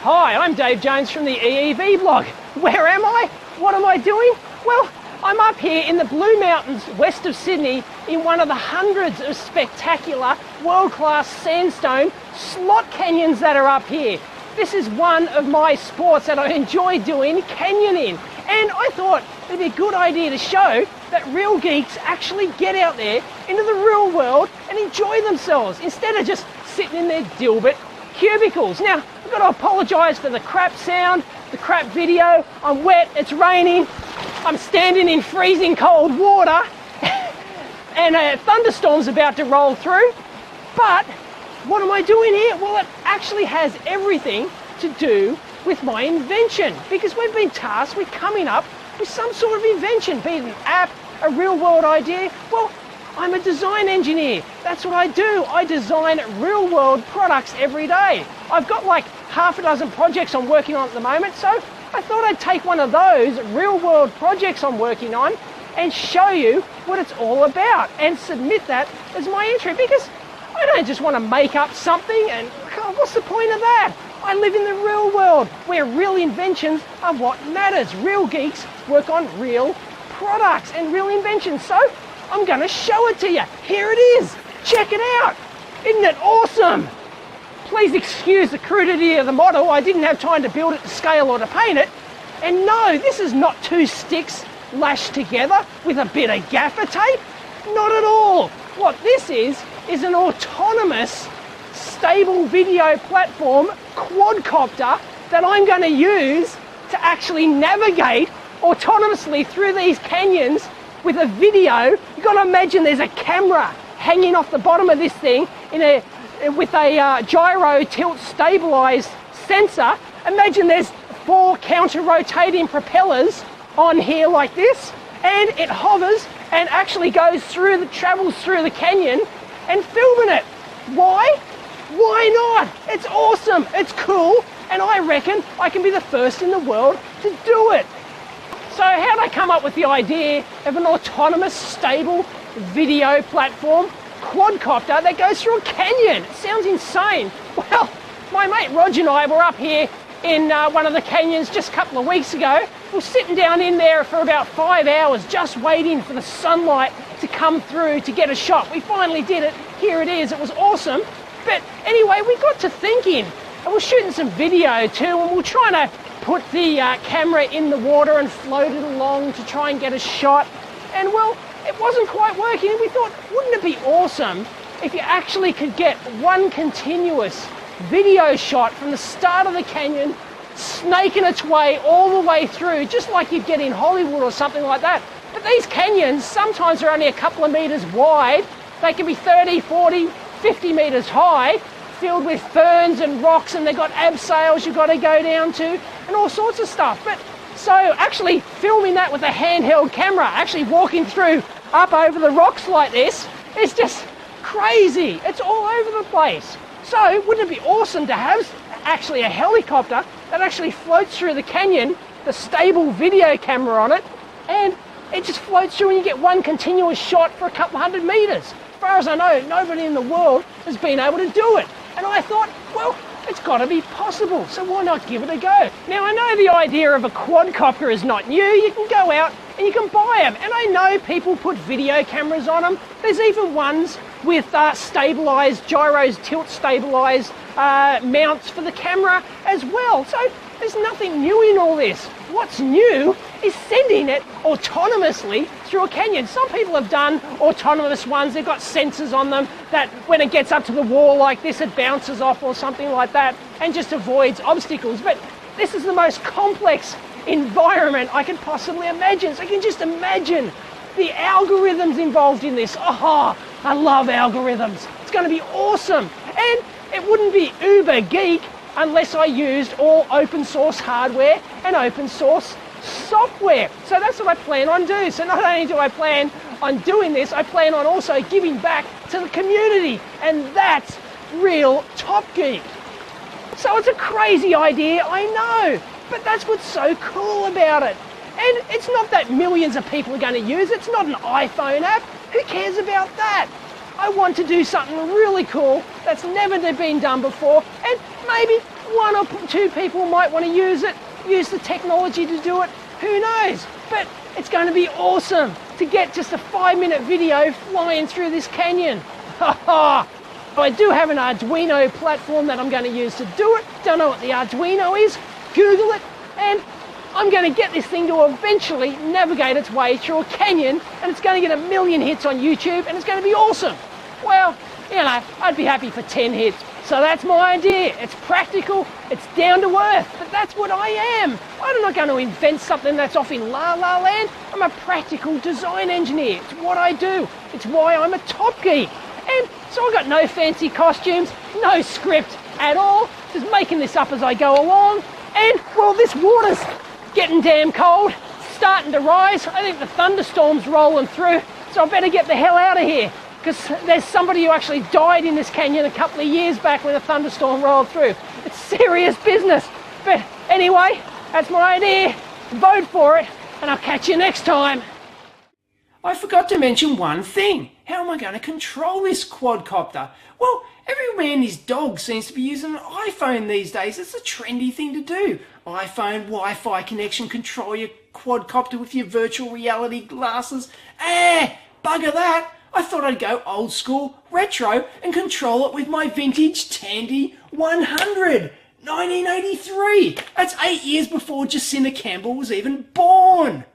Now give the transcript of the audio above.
Hi, I'm Dave Jones from the EEV blog. Where am I? What am I doing? Well, I'm up here in the Blue Mountains west of Sydney in one of the hundreds of spectacular world-class sandstone slot canyons that are up here. This is one of my sports that I enjoy doing, canyoning. And I thought it'd be a good idea to show that real geeks actually get out there into the real world and enjoy themselves instead of just sitting in their dilbert cubicles. Now, I've got to apologise for the crap sound, the crap video. I'm wet, it's raining, I'm standing in freezing cold water and a thunderstorm's about to roll through. But what am I doing here? Well, it actually has everything to do with my invention, because we've been tasked with coming up with some sort of invention, be it an app, a real world idea. Well, I'm a design engineer. That's what I do. I design real world products every day. I've got like half a dozen projects I'm working on at the moment, so I thought I'd take one of those real world projects I'm working on and show you what it's all about and submit that as my entry, because I don't just want to make up something and what's the point of that? I live in the real world where real inventions are what matters. Real geeks work on real products and real inventions. So I'm going to show it to you. Here it is. Check it out. Isn't it awesome? Please excuse the crudity of the model. I didn't have time to build it to scale or to paint it. And no, this is not two sticks lashed together with a bit of gaffer tape. Not at all. What this is an autonomous stable video platform, QuadCopter, that I'm going to use to actually navigate autonomously through these canyons with a video. You've got to imagine there's a camera hanging off the bottom of this thing with a gyro tilt stabilized sensor. Imagine there's 4 counter-rotating propellers on here like this, and it hovers and actually travels through the canyon and filming it. Why? Why not? It's awesome, it's cool, and I reckon I can be the first in the world to do it. So how did I come up with the idea of an autonomous, stable video platform, QuadCopter, that goes through a canyon? It sounds insane. Well, my mate Roger and I were up here in one of the canyons just a couple of weeks ago. We were sitting down in there for about 5 hours just waiting for the sunlight to come through to get a shot. We finally did it. Here it is. It was awesome. But anyway, we got to thinking, and we're shooting some video too, and we're trying to put the camera in the water and float it along to try and get a shot. And well, it wasn't quite working, and we thought, wouldn't it be awesome if you actually could get one continuous video shot from the start of the canyon, snaking its way all the way through, just like you'd get in Hollywood or something like that. But these canyons sometimes are only a couple of meters wide. They can be 30, 40, 50 meters high, filled with ferns and rocks, and they've got abseils you've got to go down to and all sorts of stuff. But so actually filming that with a handheld camera, actually walking through up over the rocks like this, is just crazy. It's all over the place. So wouldn't it be awesome to have actually a helicopter that actually floats through the canyon, the stable video camera on it, and it just floats through and you get one continuous shot for a couple 100 meters. As far as I know, nobody in the world has been able to do it. And I thought, well, it's got to be possible, so why not give it a go? Now, I know the idea of a quadcopter is not new. You can go out and you can buy them. And I know people put video cameras on them. There's even ones with stabilized, gyros, tilt stabilized mounts for the camera as well. So there's nothing new in all this. What's new is sending it autonomously through a canyon. Some people have done autonomous ones. They've got sensors on them that when it gets up to the wall like this, it bounces off or something like that and just avoids obstacles. But this is the most complex environment I can possibly imagine. So you can just imagine the algorithms involved in this. Oh, I love algorithms. It's going to be awesome. And it wouldn't be uber geek unless I used all open source hardware and open source software. So that's what I plan on doing. So not only do I plan on doing this, I plan on also giving back to the community, and that's real TopGeek. So it's a crazy idea, I know, but that's what's so cool about it. And it's not that millions of people are going to use it. It's not an iPhone app. Who cares about that? I want to do something really cool that's never been done before, and maybe one or two people might want to use it, use the technology to do it, who knows? But it's going to be awesome to get just a 5-minute video flying through this canyon. I do have an Arduino platform that I'm going to use to do it. Don't know what the Arduino is, Google it, and I'm going to get this thing to eventually navigate its way through a canyon, and it's going to get 1 million hits on YouTube, and it's going to be awesome. Well, you know, I'd be happy for 10 hits. So that's my idea. It's practical, it's down to earth, but that's what I am. I'm not going to invent something that's off in La La Land. I'm a practical design engineer. It's what I do. It's why I'm a top geek. And so I've got no fancy costumes, no script at all, just making this up as I go along. And, well, this water's getting damn cold, starting to rise. I think the thunderstorm's rolling through, so I better get the hell out of here, because there's somebody who actually died in this canyon a couple of years back when a thunderstorm rolled through. It's serious business. But anyway, that's my idea. Vote for it, and I'll catch you next time. I forgot to mention one thing. How am I going to control this quadcopter? Well, every man and his dog seems to be using an iPhone these days. It's a trendy thing to do. iPhone, Wi-Fi connection, control your quadcopter with your virtual reality glasses. Bugger that. I thought I'd go old school, retro, and control it with my vintage Tandy 100. 1983. That's 8 years before Jacinta Campbell was even born.